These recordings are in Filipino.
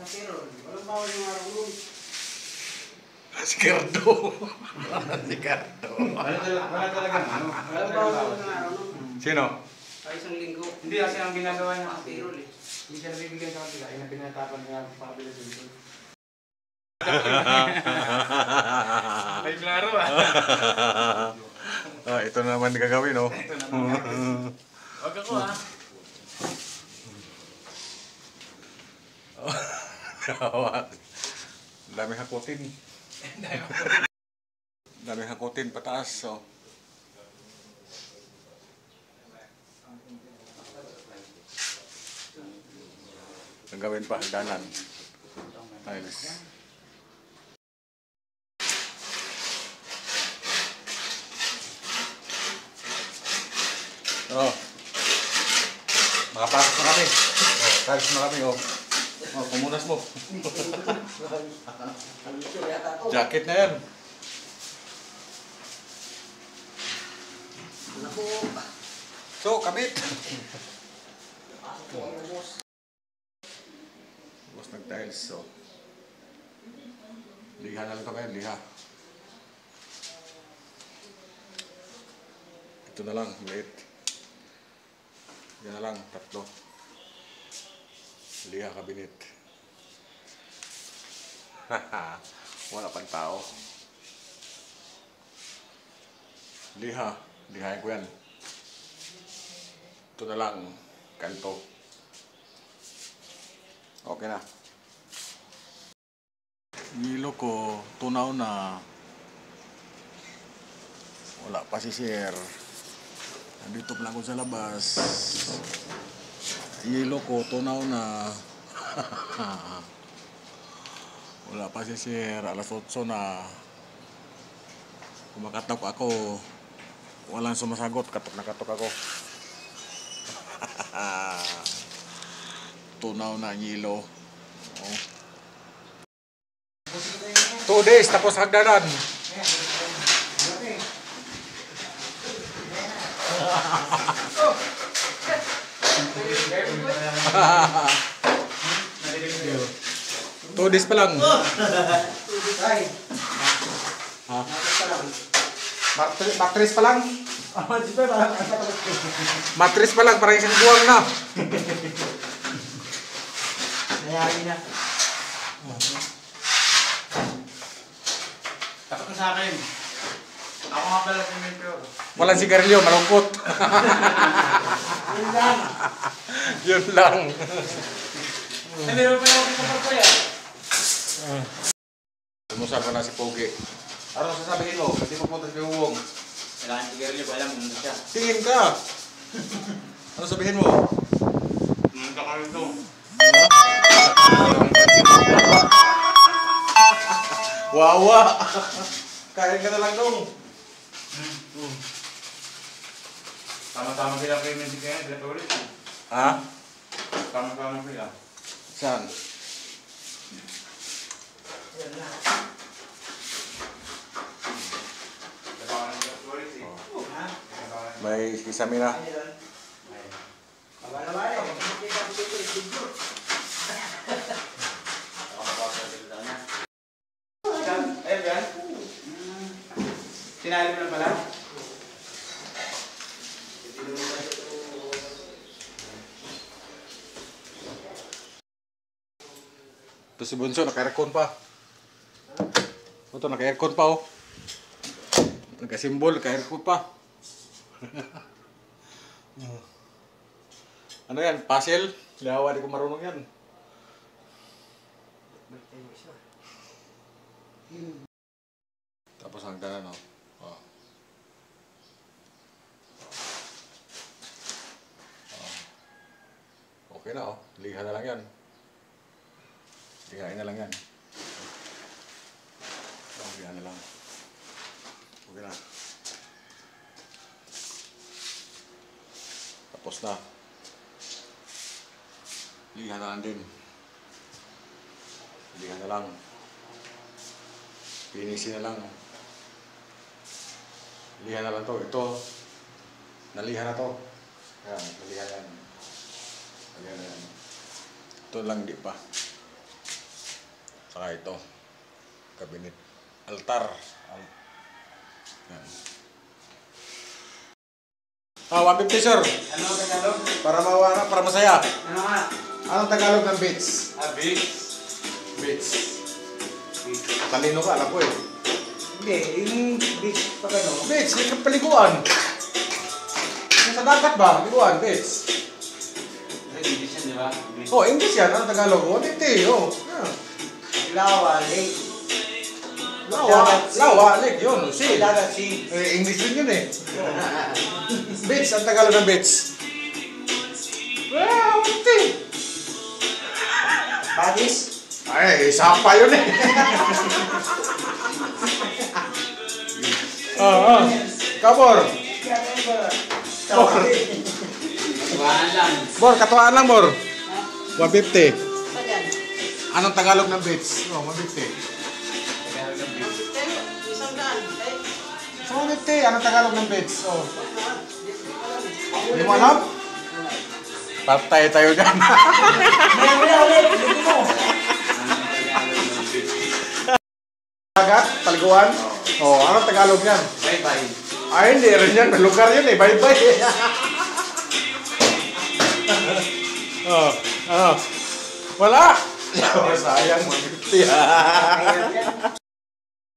Pero, walang bawal yung araw nun. Si Cardo. Si Cardo. Wala talaga ano. Walang bawal yung araw nun. Sino? Ay, isang linggo. Hindi kasi ang ginagawa niya kasi. Payroll eh. Hindi siya nabibigyan sa kapila. Ay, pinatapan niya ang pakabila dito. Ay, klaro Ito naman gagawin, oh. Ito naman. Huwag ako Dami hakutin. Dami hakutin pataas, oh. Gagawin pa hagdanan. Ayos. Oh. Makapasok na kami. Talis na kami, oh. Kumunas mo. Jacket na yan. So, kabit. Tapos nag-tiles, so. Liha na lang ito ngayon, liha. Ito na lang, maliit. Yan na lang, tatlo. Liha kabinet. Wala pang tao. Liha, lihain ko yan. Ito na lang, kanto. Okay na. Nilo ko, tunaw na. Wala pa si Sir. Nandito pa lang ako sa labas. Yelo ko, tunaw na. Wala pa si Sir. Alas 8 na. Kumakatok ako. Walang sumasagot. Katok na katok ako. Tunaw na Yelo. Oh. 2 days tapos hagdanan. Two days pa lang. Matris pa lang. Matris pa lang, parang isang buwang na. Nayari na. Takot na sa akin. Ako nga pala si Metro. Walang sigarilyo, malungkot. Yun lang. Yun lang. Meron pa lang ako pa yan. Tumusap ka na si Pogi. Ano sasabihin mo? Kasi pupunta si Uwong. Kailangan sigarilyo pa lang kung siya. Tingin ka. Ano sabihin mo? Pumunta ka rin ito. Wawa. Kain ka na lang dong. Tama-tama sila kayo ng kaya, sila pa ulit. Ha? Tama-tama sila. Saan? May kisame na. Ayun yan? Sinali mo na pala? Ito si Bunso, naka-aircon pa. Ito, naka-aircon pa, oh. Naka-symbol, naka-aircon pa. Ano yan? Puzzle? Lawa, di ko marunong yan. Tapos hanggang ano. Oh. Okay na, oh. Liha na lang yan. Lihain na lang yan. Liha na lang. Okay na. Tapos na. Liha na lang din. Liha na lang. Pinisin na lang. Liha na lang to. Ito. Naliha na to. Ayan, naliha yan. Ayan, ayan. Ito lang di pa. Saka ito. Cabinet. Altar. Yan. 150 sir. Ano ang Tagalog? Para masaya. Ano nga? Anong Tagalog ng beach? Beach. Beach. Talino ka, alam ko eh. Hindi, yung beach pa gano. Beach, yung paliguan. Yung sa dagat ba? Paliguan, beach. English yan, di ba? Oh, English yan. Anong Tagalog? Oh, hindi. Oh. Yeah. Lawa, lake. Lawa, lake yun. Sea. Dagat, sea. English din yun eh. Beach, ang Tagalog ng beach. Well, hindi. Badis? Ay, sapa yun eh. Kabor. Tuwanan lang. Bor, katuwaan lang, Bor. 150. Ba yan? Anong Tagalog ng beach? Oh, 150. Tagalog ng beach. Pero, isang daan. Eh, So, 150. Anong Tagalog ng beach? Oh. Hindi mo alam? Patay tayo dyan. Dagat, paliguan. Oh, anong Tagalog yan? Bye-bye. Ay, hindi rin yan. May lugar yun eh. Bye-bye. Oh, ano? Wala! Sayang, 150.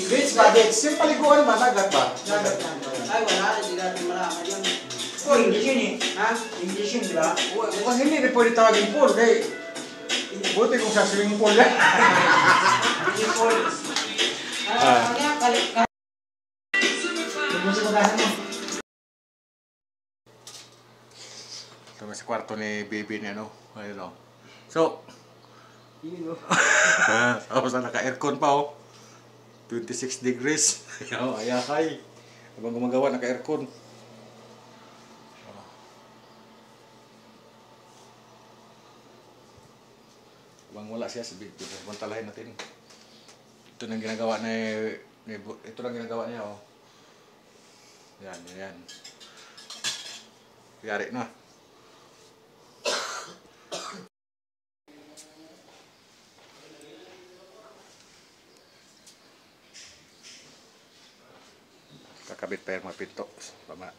Beach ba? Beach. Yung paliguan ba? Dagat ba? dagat yan. Ay, wala. Hindi natin malaman yan. Oh, English yun eh. Ha? English yun, di ba? Well, hindi rin pwede tawagin pool. Kaya, buti kung sa swimming pool yan. English pool. Ano yan? Kalik ka. Huwag mo sa magahan mo. Ito sa kwarto ni baby niya, no? Ayun, no? So, Yun, no? tapos na naka-aircon pa, oh. 26 degrees. Ayaw, ayahay. Habang gumagawa, naka-aircon. Habang wala siya, bantalahin natin. Ito nang ginagawa ito nang ginagawa niya, oh. Yan, yan. Yari na. Kakabit pa yung mga pinto. Baba.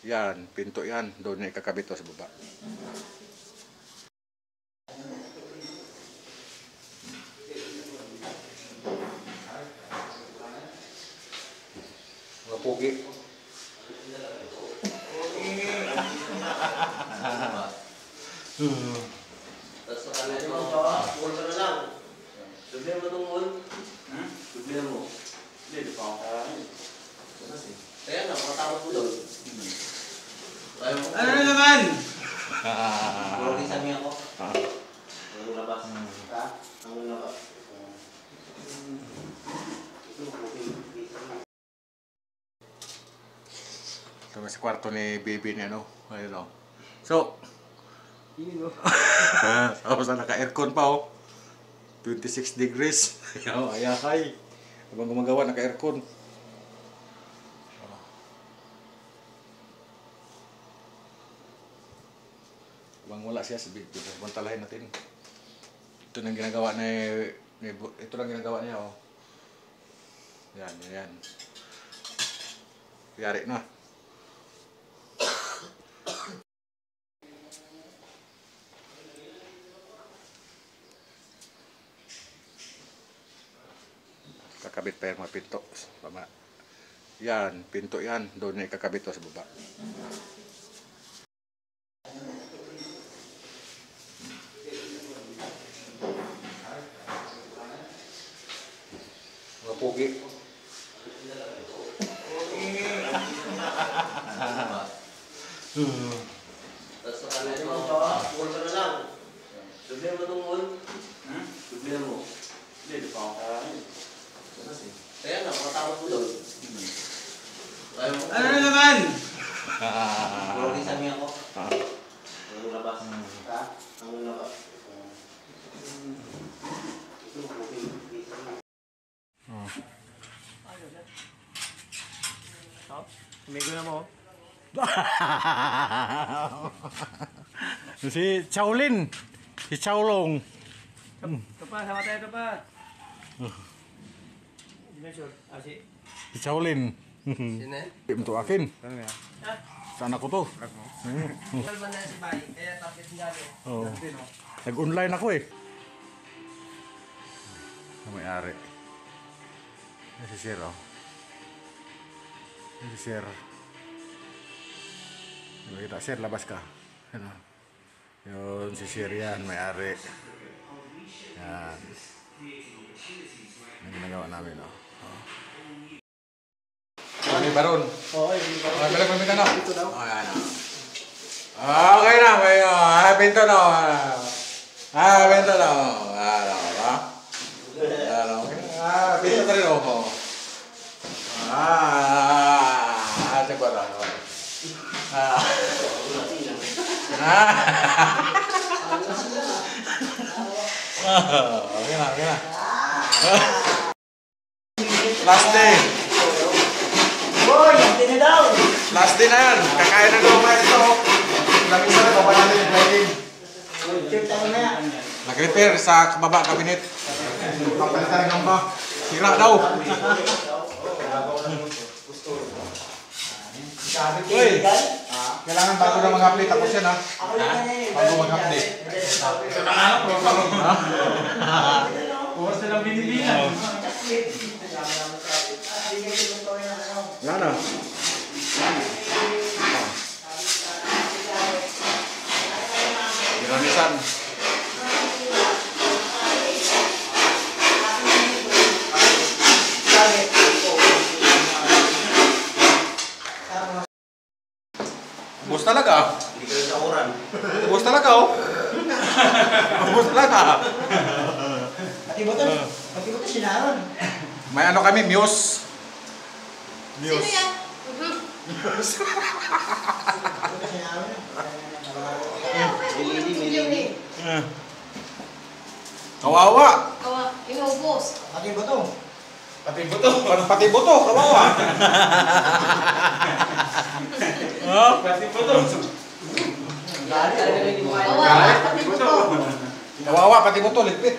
Yan, pinto yan. Doon niya ikakabit to sa baba. Mga pugi. Tapos nakalagay mo pa, mall ka na lang. Sabihan mo itong mall. Sabihan mo. Hindi, di pa ako kakain. Kaya na, makatakot mo doon. Tayo mo. Ano na naman? Huwag isang niya ako. Ang labas. Ha? Ang labas. Ito, okay. Ito sa kwarto ni baby niya, no? Ayun, no? So, Yun, no? tapos na naka-aircon pa, oh. 26 degrees. Ayaw, ayahay. Habang gumagawa, naka-aircon. Habang wala siya, bantalahin natin. Ito nang ginagawa ito nang ginagawa niya, oh. Yan, yan. Yari na. Kakabit pa yung mga pinto. Baba. Yan, pinto yan. Doon niya ikakabit to sa baba. Mga pugi. Tapos nakalagay mo pa, mall ka na lang. Sabihan mo itong mall. Sabihan mo. Hindi, di pa ako kakain. Kaya na, makatakot mo doon. Tayo mo. Ano na naman? Huwag isang niya ako. Ang labas. Ha? Ang labas. Ito, okay. Umigo na mo. Si Chaolin. Si Chaolong. Ito pa, sama tayo ito pa. Si Shaolin. Sino? Untuk akin. Sa anak ko to. Kailan ba na si Bay? Kaya tapos niya. Oh. Nag-online ako eh. May-ari. Yan si Sir, oh. Yan si Sir. Kita Sir, labas ka. Ano? Yun, si Sir yan, may-ari. Yan. Yan ginagawa namin, oh. Ini Baron. Oo, hindi ba? Balik mo ka na. Oh, yan. Okay na, may pinto na. Pinto na. Pinto na rin ako. Siguro na. Okay na. Last day. Boy, hindi na daw. Last day na yan. Kakain na daw mga ito. Lamisa na, baba natin yung lighting. Check tayo na yan. Nag-repair sa kababa kabinet. Papalitan ng gamba. Sira daw. Uy, kailangan bago na mag-update. Tapos yan ha. Bago mag-update. Bukas na lang binibilan. Wala na. Ginamisan. Bus talaga. Hindi ka sa oran. Bus talaga oh. Bus talaga. Pati ba ito sinaron? May ano kami, Muse. Muse. Kawawa. Inubos. Pati ba ito? Pati buto, kawawa. Pati po to. Kawawa, pati buto. Kawawa, pati buto, ligpit.